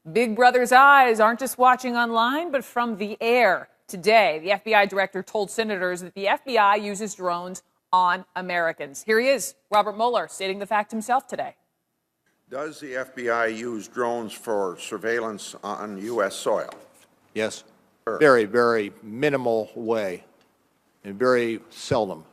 Big Brother's eyes aren't just watching online, but from the air. Today, the FBI director told senators that the FBI uses drones on Americans. Here he is, Robert Mueller, stating the fact himself today. Does the FBI use drones for surveillance on U.S. soil? Yes. Sure. Very, very minimal way, and very seldom.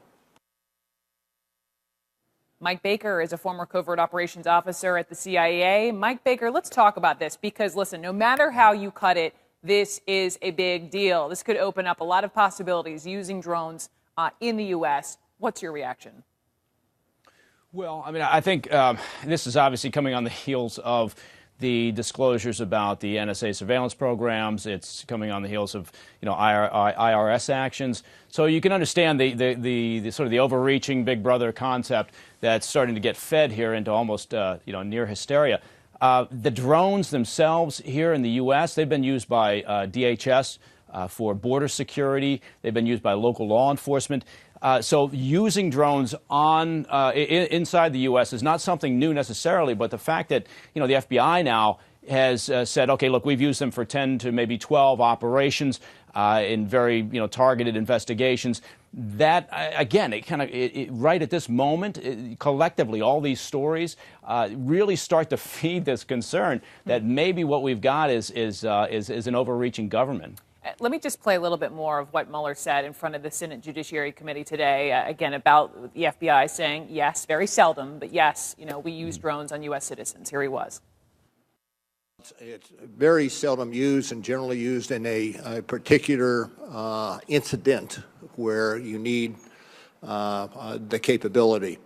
Mike Baker is a former covert operations officer at the CIA. Mike Baker, let's talk about this because, listen, no matter how you cut it, this is a big deal. This could open up a lot of possibilities using drones in the U.S. What's your reaction? Well, I mean, I think this is obviously coming on the heels of the disclosures about the NSA surveillance programs. It's coming on the heels of, IRS actions. So you can understand the sort of the overreaching Big Brother concept that's starting to get fed here into almost, near hysteria. The drones themselves here in the U.S., they've been used by DHS for border security. They've been used by local law enforcement. So using drones on inside the U.S. is not something new necessarily, but the fact that, the FBI now has said, okay, look, we've used them for 10 to maybe 12 operations in very, targeted investigations. That, again, right at this moment, collectively, all these stories really start to feed this concern that maybe what we've got is an overreaching government. Let me just play a little bit more of what Mueller said in front of the Senate Judiciary Committee today, again, about the FBI saying, yes, very seldom, but yes, we use drones on U.S. citizens. Here he was. It's very seldom used and generally used in a particular incident where you need the capability.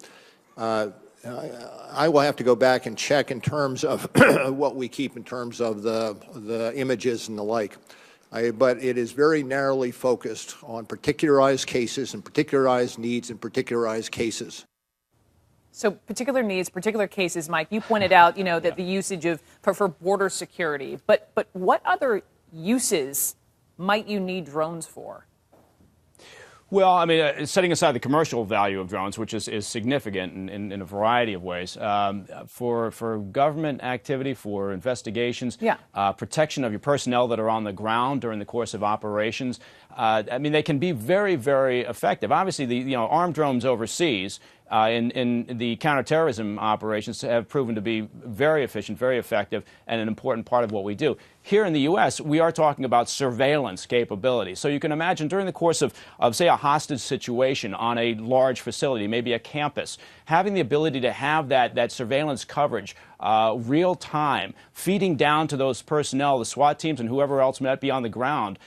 I will have to go back and check in terms of what we keep in terms of the images and the like. But it is very narrowly focused on particularized cases and particularized needs and particularized cases. So particular needs, particular cases, Mike, you pointed out, that the usage for border security. But what other uses might you need drones for? Well, I mean, setting aside the commercial value of drones, which is significant in a variety of ways, for government activity, for investigations, protection of your personnel that are on the ground during the course of operations, I mean, they can be very, very effective. Obviously, the armed drones overseas in the counterterrorism operations have proven to be very efficient, very effective, and an important part of what we do. Here in the U.S., we are talking about surveillance capability. So you can imagine during the course of say, a hostage situation on a large facility, maybe a campus, having the ability to have that surveillance coverage real time, feeding down to those personnel, the SWAT teams and whoever else might be on the ground,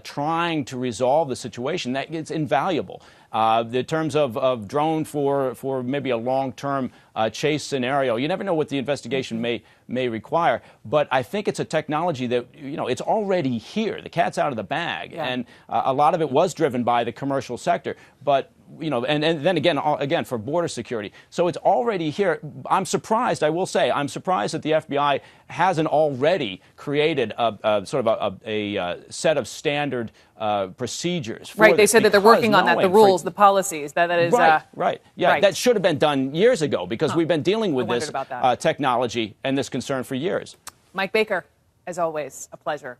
trying to resolve the situation, that is invaluable. In terms of drone for maybe a long-term chase scenario, you never know what the investigation may require. But I think it's a technology that, it's already here. The cat's out of the bag. Yeah. And a lot of it was driven by the commercial sector. But and then again for border security. So it's already here. I'm surprised, I will say, I'm surprised that the FBI hasn't already created a sort of a set of standard procedures for Right, they said that they're working on that, the rules, the policies. That is right. Yeah, right. That should have been done years ago because we've been dealing with this technology and this concern for years. Mike Baker, as always, a pleasure.